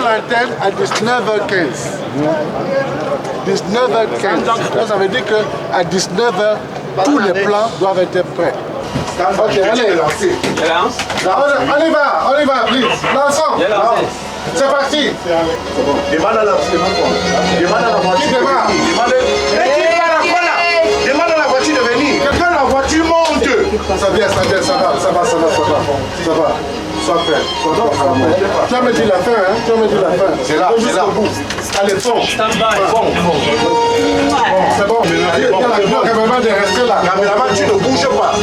20h à 19h15. 19h15. Ça veut dire qu'à 19h, tous les plans doivent être prêts. Ok, allez. On y va, please. Lançons. C'est parti. Demande à la voiture. Qui démarre? Demande à la voiture de venir. Quand la voiture monte. Ça va. Sois prêt. Tu vas me dire la fin, hein? C'est là. Allez, fonce. C'est bon. Il y a la caméra de rester là. Caméraman, tu ne bouges pas.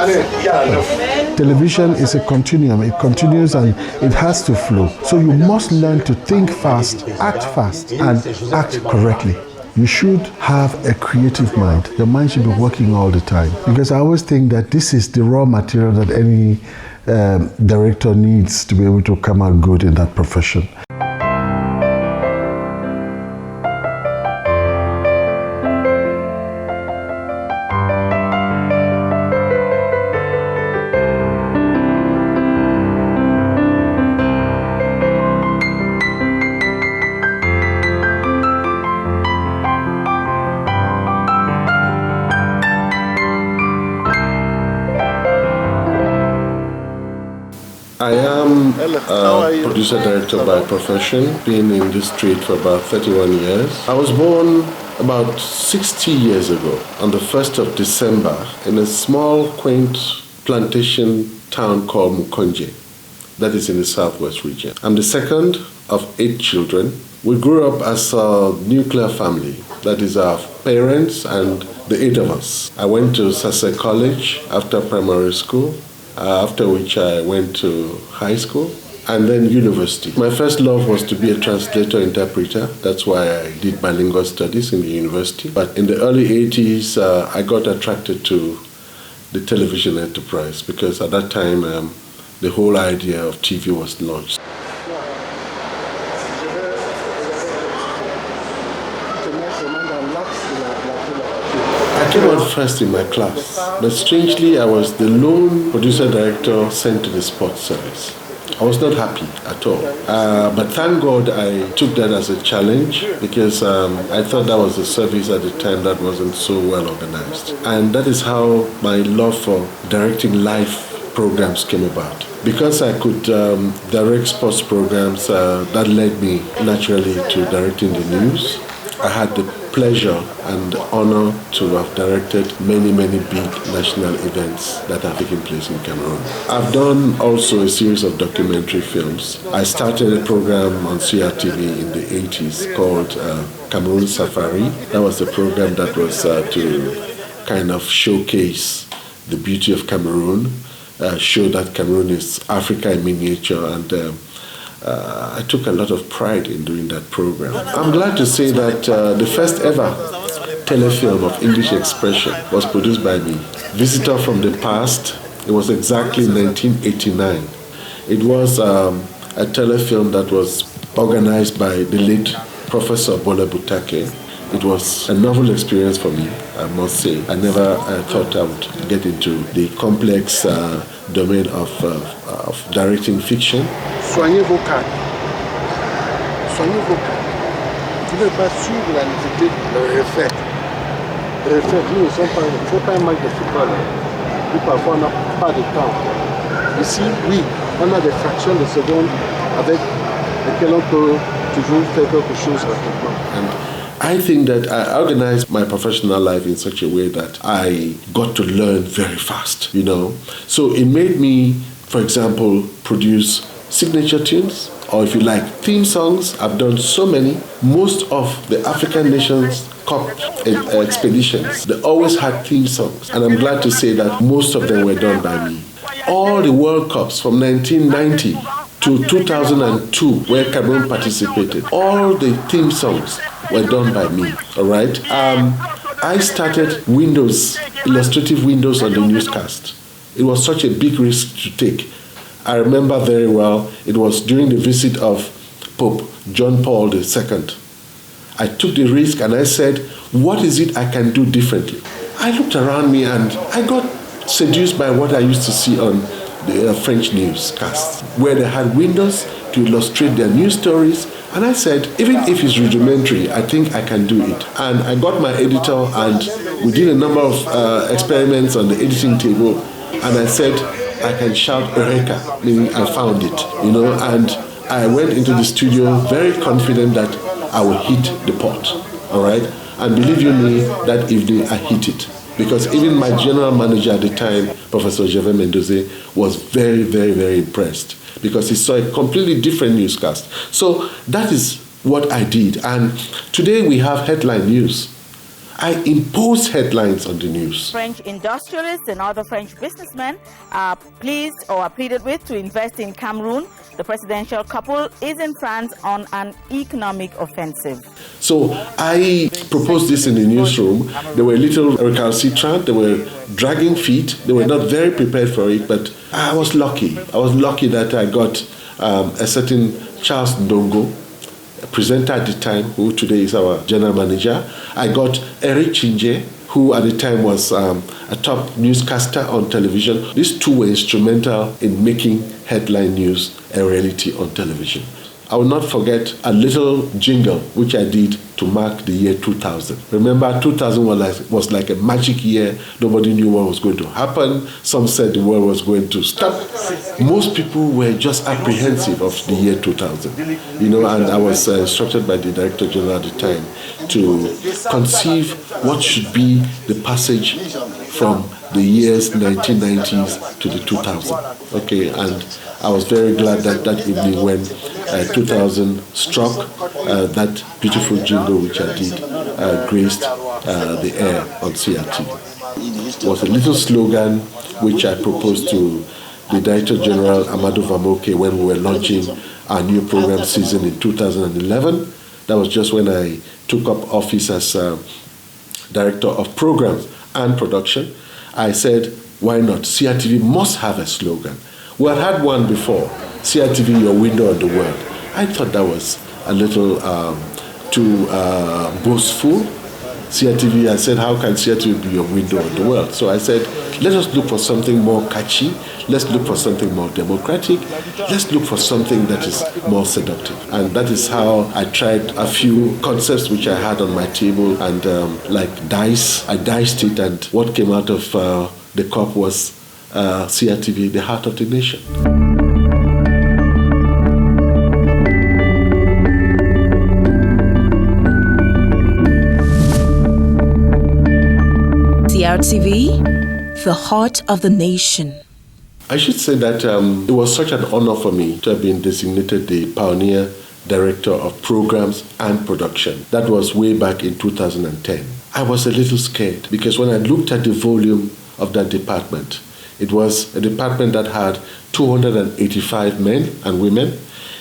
Allez. Il y a la neuf. Television is a continuum. It continues and it has to flow. So you must learn to think fast, and act correctly. You should have a creative mind. Your mind should be working all the time. Because I always think that this is the raw material that any director needs to be able to come out good in that profession. I am a producer-director by profession, been in this trade for about 31 years. I was born about 60 years ago on the 1st of December in a small, quaint plantation town called Mukonje, that is in the southwest region. I'm the second of 8 children. We grew up as a nuclear family, that is our parents and the 8 of us. I went to Saahbeh College after primary school, after which I went to high school and then university. My first love was to be a translator-interpreter. That's why I did bilingual studies in the university. But in the early 80s, I got attracted to the television enterprise because at that time, the whole idea of TV was launched. I came out first in my class, but strangely I was the lone producer-director sent to the sports service. I was not happy at all, but thank God I took that as a challenge because I thought that was a service at the time that wasn't so well organized. And that is how my love for directing live programs came about. Because I could direct sports programs, that led me naturally to directing the news. I had the pleasure and honor to have directed many big national events that have taken place in Cameroon. I've done also a series of documentary films. I started a program on CRTV in the 80s called Cameroon Safari. That was a program that was to kind of showcase the beauty of Cameroon, show that Cameroon is Africa in miniature, and I took a lot of pride in doing that program. I'm glad to say that the first ever telefilm of English expression was produced by me. Visitor from the Past, it was exactly 1989. It was a telefilm that was organized by the late Professor Bola Butake. It was a novel experience for me, I must say. I never thought I would get into the complex domain of directing fiction. Soignez vos cadres. Soignez vos cadres. Vous ne pouvez pas suivre la nécessité de refaire. Nous ne sommes pas, c'est pas un match de football. Puis parfois on n'a pas de temps. Ici, oui, on a des fractions de secondes avec lesquelles on peut toujours faire quelque chose rapidement. And I think that I organized my professional life in such a way that I got to learn very fast, you know. So it made me, for example, produce signature tunes, or if you like, theme songs. I've done so many. Most of the African nations' cup expeditions, they always had theme songs. And I'm glad to say that most of them were done by me. All the World Cups from 1990 to 2002, where Cameroon participated, all the theme songs were done by me, all right? I started illustrative windows on the newscast. It was such a big risk to take. I remember very well, it was during the visit of Pope John Paul II. I took the risk and I said, what is it I can do differently? I looked around me and I got seduced by what I used to see on the French newscasts, where they had windows to illustrate their news stories. And I said, even if it's rudimentary, I think I can do it. And I got my editor, and we did a number of experiments on the editing table. And I said, I can shout Eureka, meaning I found it, and I went into the studio very confident that I will hit the pot, all right? And believe you me, that evening I hit it. Because even my general manager at the time, Professor Gervais Mendoza, was very, very, very impressed because he saw a completely different newscast. So that is what I did. And today we have headline news. I impose headlines on the news. French industrialists and other French businessmen are pleased or are pleaded with to invest in Cameroon. The presidential couple is in France on an economic offensive. So I proposed this in the newsroom. They were a little recalcitrant. They were dragging feet. They were not very prepared for it, but I was lucky. I was lucky that I got a certain Charles Ndongo, a presenter at the time, who today is our general manager. I got Eric Chinje, who at the time was a top newscaster on television. These two were instrumental in making headline news a reality on television. I will not forget a little jingle which I did to mark the year 2000. Remember, 2000 was like a magic year. Nobody knew what was going to happen. Some said the world was going to stop. Most people were just apprehensive of the year 2000. And I was instructed by the Director General at the time to conceive what should be the passage from the years 1990s to the 2000s. Okay, and I was very glad that evening when 2000 struck, that beautiful jingle which I did graced the air on CRT. It was a little slogan which I proposed to the Director General Amadou Vamoke when we were launching our new program season in 2011. That was just when I took up office as Director of Programs and Production. I said, why not? CRTV must have a slogan. We had one before, CRTV, your window on the world. I thought that was a little too boastful. CRTV, I said, how can CRTV be your window on the world? So I said, let us look for something more catchy. Let's look for something more democratic. Let's look for something that is more seductive. And that is how I tried a few concepts which I had on my table, and like dice, I diced it, and what came out of the cup was CRTV, the heart of the nation. CRTV, the heart of the nation. I should say that it was such an honor for me to have been designated the Pioneer Director of Programs and Production. That was way back in 2010. I was a little scared because when I looked at the volume of that department, it was a department that had 285 men and women.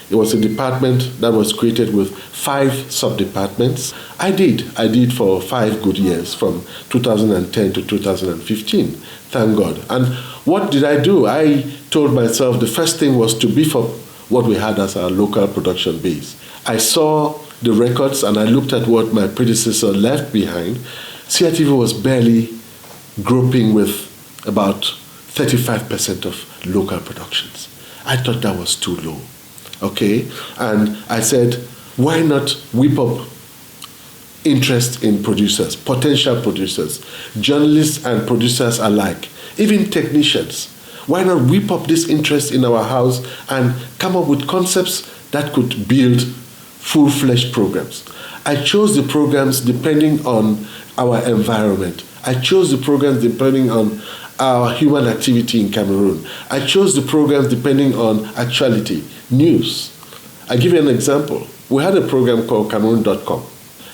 It was a department that was created with 5 sub-departments. I did for 5 good years, from 2010 to 2015, thank God. And what did I do? I told myself the first thing was to beef up what we had as our local production base. I saw the records and I looked at what my predecessor left behind. CRTV was barely groping with about 35% of local productions. I thought that was too low. Okay, and I said, why not whip up interest in producers, potential producers, journalists and producers alike, even technicians? Why not whip up this interest in our house and come up with concepts that could build full-fledged programs? I chose the programs depending on our environment. I chose the programs depending on our human activity in Cameroon. I chose the programs depending on actuality, news. I give you an example. We had a program called Cameroon.com.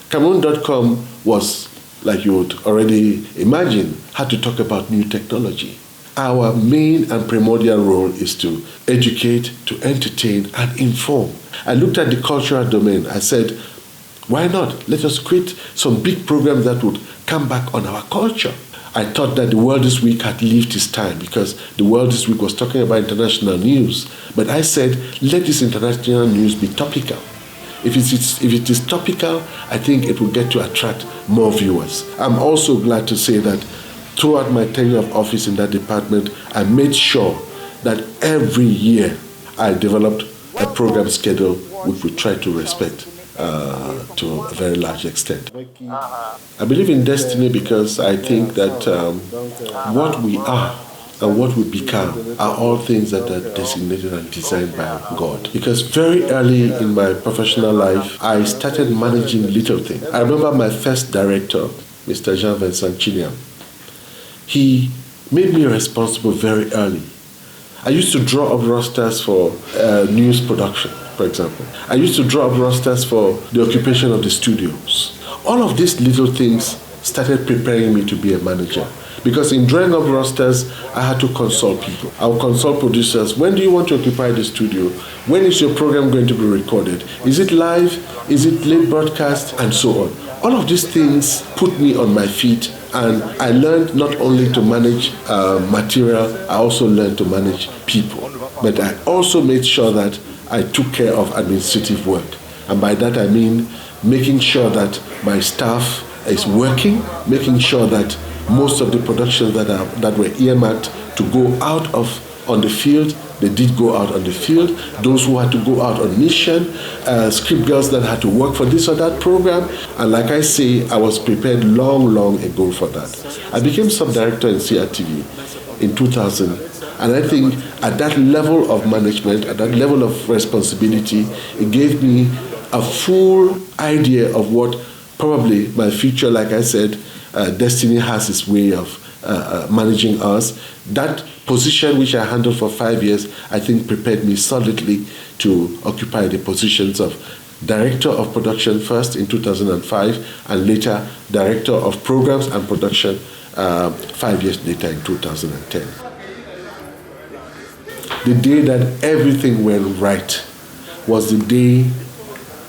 Cameroon.com was, like you would already imagine, had to talk about new technology. Our main and primordial role is to educate, to entertain, and inform. I looked at the cultural domain. I said, why not? Let us create some big programs that would come back on our culture. I thought that the World This Week had lived its time because the World This Week was talking about international news. But I said, let this international news be topical. If it is topical, I think it will get to attract more viewers. I'm also glad to say that throughout my tenure of office in that department, I made sure that every year I developed a program schedule which we try to respect to a very large extent. I believe in destiny because I think that what we are and what we become are all things that are designated and designed by God. Because very early in my professional life, I started managing little things. I remember my first director, Mr. Jean-Vincent Chiniam. He made me responsible very early. I used to draw up rosters for news production, for example. I used to draw up rosters for the occupation of the studios. All of these little things started preparing me to be a manager. Because in drawing up rosters, I had to consult people. I would consult producers. When do you want to occupy the studio? When is your program going to be recorded? Is it live? Is it late broadcast? And so on. All of these things put me on my feet, and I learned not only to manage material, I also learned to manage people. But I also made sure that I took care of administrative work. And by that I mean making sure that my staff is working, making sure that most of the productions that were earmarked to go out on the field, they did go out on the field. Those who had to go out on mission, script girls that had to work for this or that program. And like I say, I was prepared long ago for that. I became sub-director in CRTV in 2000. And I think at that level of management, at that level of responsibility, it gave me a full idea of what probably my future, like I said, destiny has its way of managing us. That position which I handled for 5 years, I think prepared me solidly to occupy the positions of Director of Production first in 2005 and later Director of Programs and Production 5 years later in 2010. The day that everything went right was the day,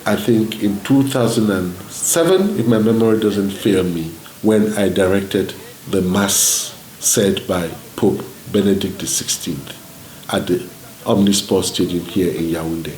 I think in 2007, if my memory doesn't fail me, when I directed the Mass said by Pope Benedict XVI at the Omnisport Stadium here in Yaoundé.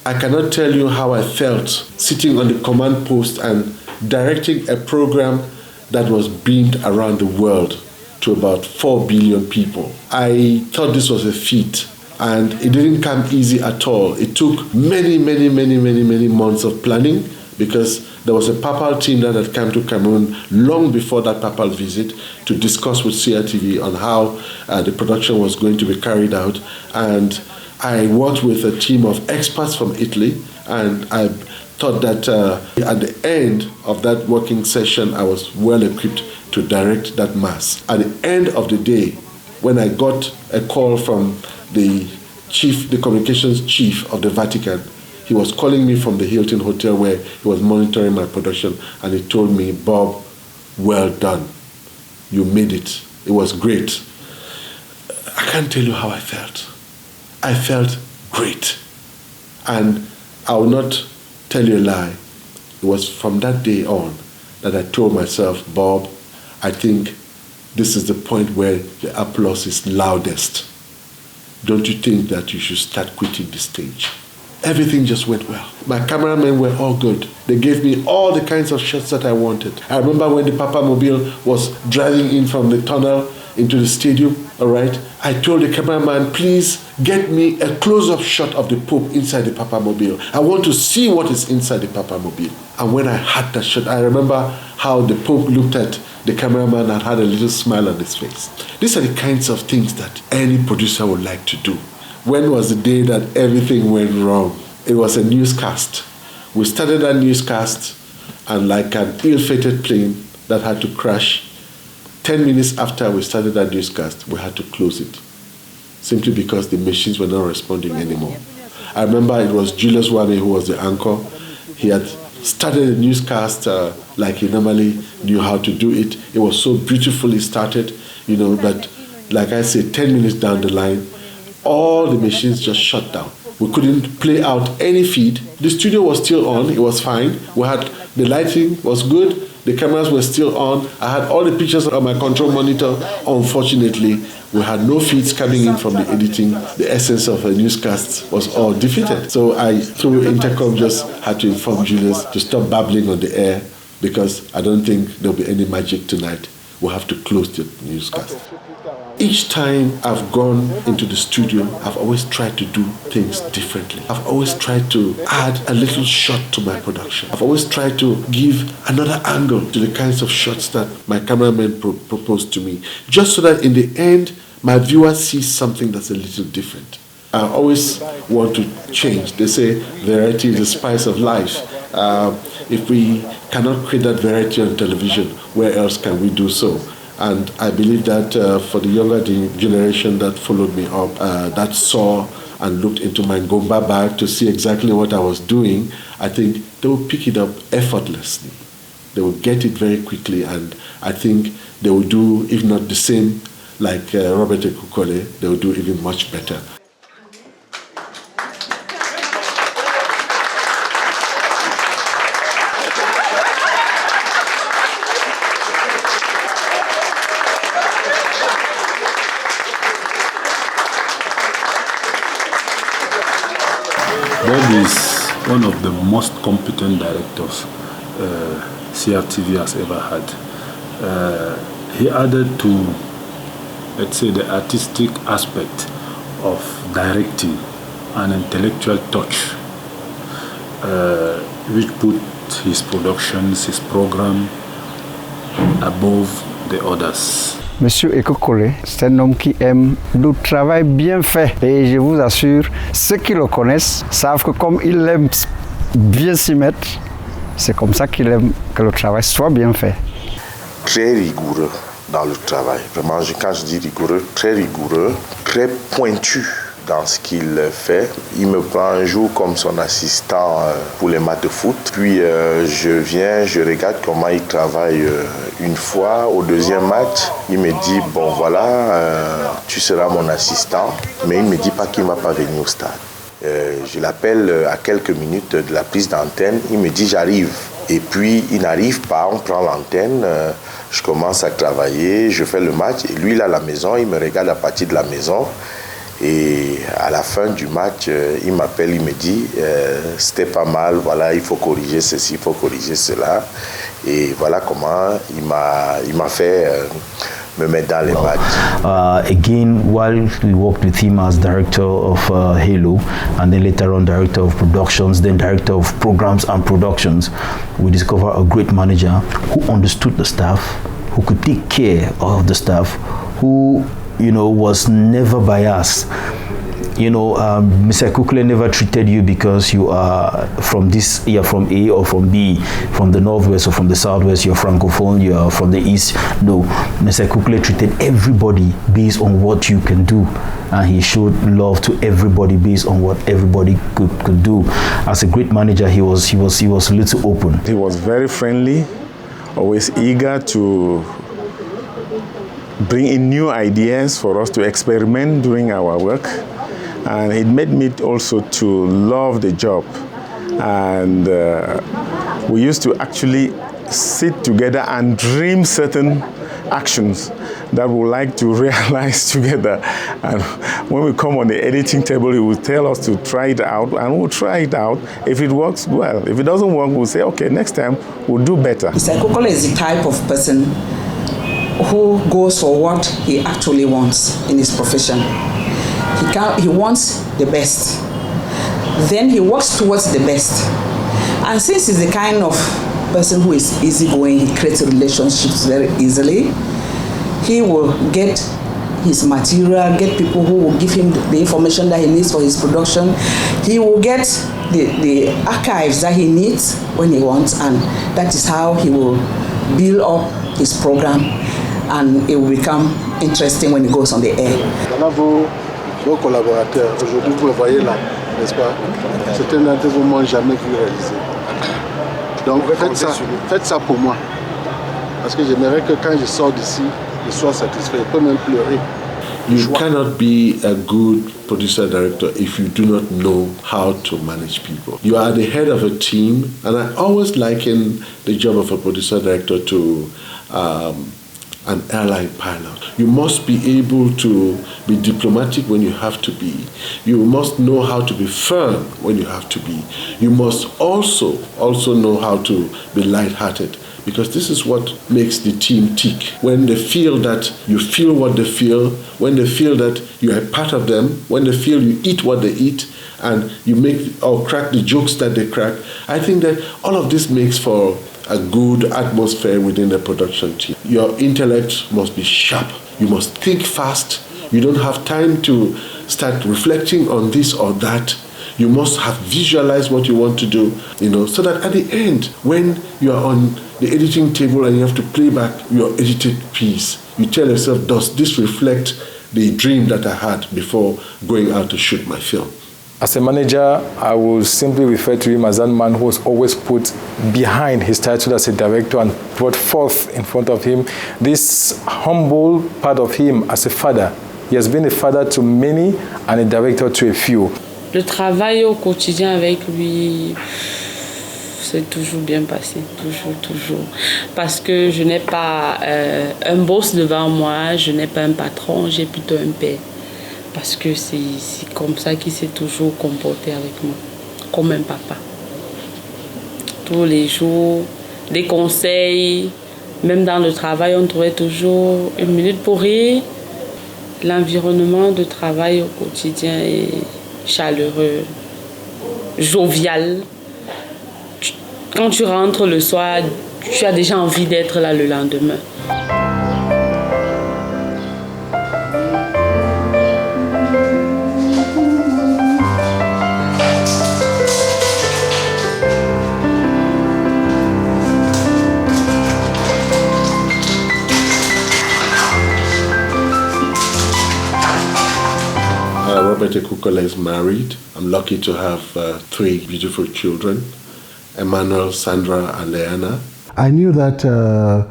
I cannot tell you how I felt sitting on the command post and directing a program that was beamed around the world to about 4 billion people. I thought this was a feat, and it didn't come easy at all. It took many months of planning, because there was a papal team that had come to Cameroon long before that papal visit to discuss with CRTV on how the production was going to be carried out. And I worked with a team of experts from Italy, and I thought that at the end of that working session, I was well equipped to direct that Mass. At the end of the day, when I got a call from the communications chief of the Vatican, he was calling me from the Hilton Hotel where he was monitoring my production, and he told me, "Bob, well done. You made it. It was great." I can't tell you how I felt. I felt great. And I will not tell you a lie. It was from that day on that I told myself, "Bob, I think this is the point where the applause is loudest. Don't you think that you should start quitting the stage?" Everything just went well. My cameramen were all good. They gave me all the kinds of shots that I wanted. I remember when the Papa Mobile was driving in from the tunnel into the stadium, all right? I told the cameraman, "Please get me a close-up shot of the Pope inside the Papa Mobile. I want to see what is inside the Papa Mobile." And when I had that shot, I remember how the Pope looked at the cameraman and had a little smile on his face. These are the kinds of things that any producer would like to do. When was the day that everything went wrong? It was a newscast. We started that newscast, and like an ill-fated plane that had to crash, 10 minutes after we started that newscast, we had to close it, simply because the machines were not responding anymore. I remember it was Julius Wame who was the anchor. He had started a newscast like he normally knew how to do it. It was so beautifully started, but like I said, 10 minutes down the line, all the machines just shut down. We couldn't play out any feed. The studio was still on, it was fine. The lighting was good, the cameras were still on. I had all the pictures on my control monitor. Unfortunately, we had no feeds coming in from the editing. The essence of a newscast was all defeated. So I, through intercom, just had to inform Julius to stop babbling on the air, because I don't think there'll be any magic tonight. We'll have to close the newscast. Each time I've gone into the studio, I've always tried to do things differently. I've always tried to add a little shot to my production. I've always tried to give another angle to the kinds of shots that my cameraman proposed to me, just so that in the end, my viewer sees something that's a little different. I always want to change. They say variety is the spice of life. If we cannot create that variety on television, where else can we do so? And I believe that for the younger generation that followed me up, that saw and looked into my Ngomba bag to see exactly what I was doing, I think they will pick it up effortlessly. They will get it very quickly, and I think they will do, if not the same, like Robert Ekukole, they will do even much better. Bob is one of the most competent directors CRTV has ever had. He added to, let's say, the artistic aspect of directing an intellectual touch, which put his productions, his program above the others. Monsieur Ekukole, c'est un homme qui aime le travail bien fait. Et je vous assure, ceux qui le connaissent savent que comme il aime bien s'y mettre, c'est comme ça qu'il aime que le travail soit bien fait. Très rigoureux dans le travail. Vraiment, quand je dis rigoureux, très pointu dans ce qu'il fait. Il me prend un jour comme son assistant pour les matchs de foot. Puis je regarde comment il travaille une fois. Au deuxième match, il me dit, bon voilà, tu seras mon assistant. Mais il ne me dit pas qu'il ne va pas venir au stade. Je l'appelle à quelques minutes de la prise d'antenne. Il me dit, j'arrive. Et puis, il n'arrive pas, on prend l'antenne. Je commence à travailler, je fais le match. Et lui, il est à la maison, il me regarde à partir de la maison. Et à la fin du match, il m'appelle, il me dit c'était pas mal, voilà, il faut corriger ceci, il faut corriger cela. Et voilà comment il m'a fait me mettre dans les matchs. Again, while we worked with him as director of Halo, and then later on director of productions, then director of programs and productions, we discovered a great manager who understood the staff, who could take care of the staff, who was never biased. Mr. Ekukole never treated you because you are from this, you're from A or from B, from the Northwest or from the Southwest, you're Francophone, you're from the East. No, Mr. Ekukole treated everybody based on what you can do. And he showed love to everybody based on what everybody could do. As a great manager, he was a little open. He was very friendly, always eager to bring in new ideas for us to experiment during our work. And it made me also to love the job. And we used to actually sit together and dream certain actions that we would like to realize together. And when we come on the editing table, he will tell us to try it out, and we'll try it out. If it works, well. If it doesn't work, we'll say, okay, next time we'll do better. Mr. Ekukole is the type of person who goes for what he actually wants in his profession. He wants the best. Then he works towards the best. And since he's the kind of person who is easygoing, he creates relationships very easily. He will get his material, get people who will give him the information that he needs for his production. He will get the archives that he needs when he wants, and that is how he will build up his program, and it will become interesting when it goes on the air. Vos collaborateurs, aujourd'hui vous le voyez là, n'est-ce pas? C'est un enterrement jamais vu réalisé. Donc faites ça pour moi. Parce que j'aimerais que quand je sors d'ici, je sois satisfait. Je peux même pleurer. You cannot be a good producer director if you do not know how to manage people. You are the head of a team, and I always liken the job of a producer director to an airline pilot. You must be able to be diplomatic when you have to be. You must know how to be firm when you have to be. You must also know how to be lighthearted, because this is what makes the team tick. When they feel that you feel what they feel, when they feel that you are part of them, when they feel you eat what they eat, and you make or crack the jokes that they crack, I think that all of this makes for a good atmosphere within the production team. Your intellect must be sharp. You must think fast. You don't have time to start reflecting on this or that. You must have visualized what you want to do, so that at the end, when you are on the editing table and you have to play back your edited piece, you tell yourself, does this reflect the dream that I had before going out to shoot my film? As a manager, I will simply refer to him as that man who was always put behind his title as a director and brought forth in front of him this humble part of him as a father. He has been a father to many and a director to a few. Le travail au quotidien avec lui, c'est toujours bien passé, toujours. Parce que je n'ai pas un boss devant moi, je n'ai pas un patron, j'ai plutôt un père. Parce que c'est comme ça qu'il s'est toujours comporté avec moi, comme un papa. Tous les jours, des conseils, même dans le travail, on trouvait toujours une minute pour rire. L'environnement de travail au quotidien est chaleureux, jovial. Quand tu rentres le soir, tu as déjà envie d'être là le lendemain. Robert Ekukole is married. I'm lucky to have 3 beautiful children, Emmanuel, Sandra, and Leanna. I knew that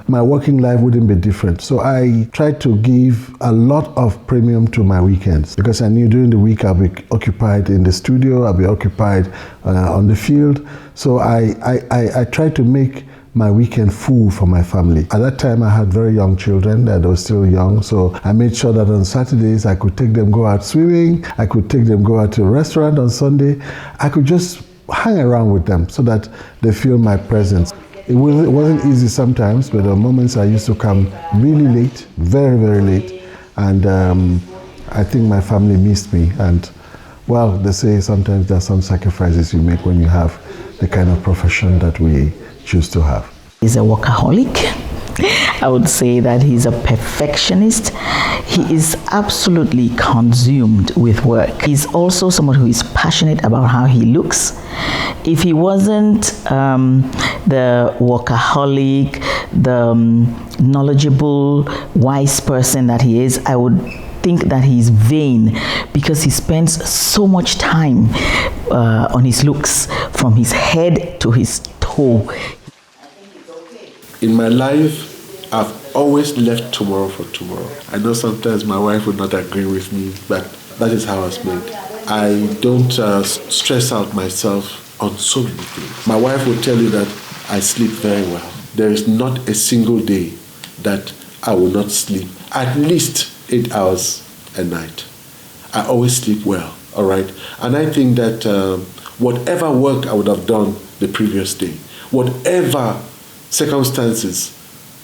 my working life wouldn't be different. So I tried to give a lot of premium to my weekends because I knew during the week I'll be occupied in the studio, I'll be occupied on the field. So I tried to make my weekend full for my family. At that time I had very young children that were still young, so I made sure that on Saturdays I could take them go out swimming, I could take them go out to a restaurant on Sunday. I could just hang around with them so that they feel my presence. It wasn't easy sometimes, but there were moments I used to come really late, very, very late, and I think my family missed me. And well, they say sometimes there are some sacrifices you make when you have the kind of profession that we choose to have. He's a workaholic. I would say that he's a perfectionist. He is absolutely consumed with work. He's also someone who is passionate about how he looks. If he wasn't the workaholic, the knowledgeable, wise person that he is, I would think that he's vain because he spends so much time on his looks, from his head to his toe. In my life, I've always left tomorrow for tomorrow. I know sometimes my wife would not agree with me, but that is how I was made. I don't stress out myself on so many things. My wife will tell you that I sleep very well. There is not a single day that I will not sleep at least 8 hours a night. I always sleep well, all right? And I think that whatever work I would have done the previous day, whatever circumstances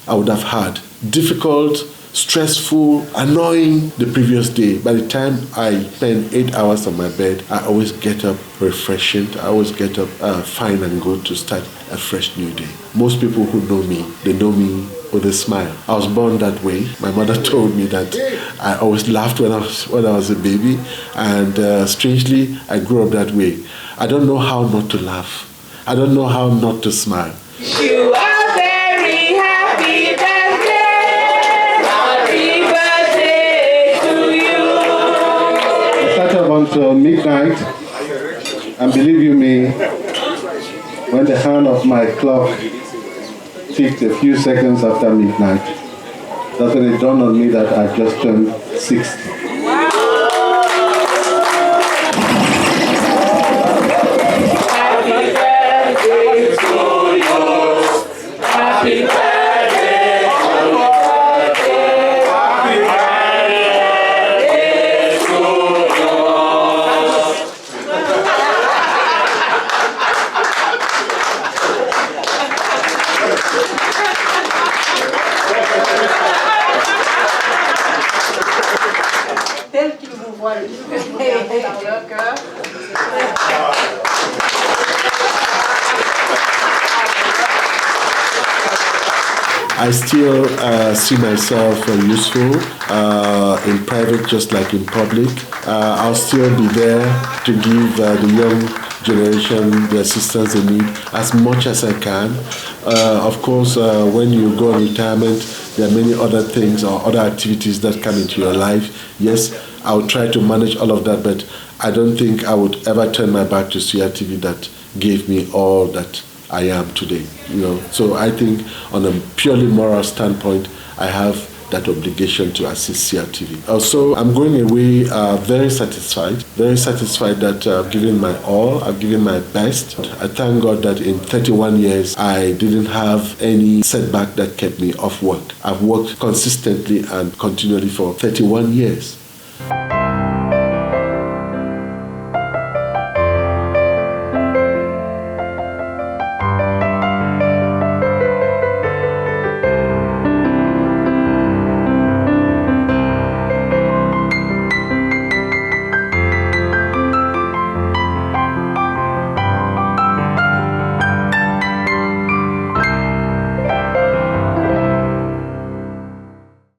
I would have had, difficult, stressful, annoying the previous day, by the time I spend 8 hours on my bed, I always get up refreshed. I always get up fine and good to start a fresh new day. Most people who know me, they know me with a smile. I was born that way. My mother told me that I always laughed when I was a baby, and strangely, I grew up that way. I don't know how not to laugh. I don't know how not to smile. You are very happy birthday. Happy birthday to you. I started until midnight, and believe you me, when the hand of my clock ticked a few seconds after midnight, that's when it dawned on me that I just turned 60. Happy birthday, happy birthday to you. I still see myself useful in private just like in public. I'll still be there to give the young generation the assistance they need as much as I can. Of course, when you go on retirement, there are many other things or other activities that come into your life. Yes, I will try to manage all of that, but I don't think I would ever turn my back to CRTV that gave me all that I am today. So I think on a purely moral standpoint, I have that obligation to assist CRTV. Also, I'm going away very satisfied that I've given my all, I've given my best. I thank God that in 31 years, I didn't have any setback that kept me off work. I've worked consistently and continually for 31 years.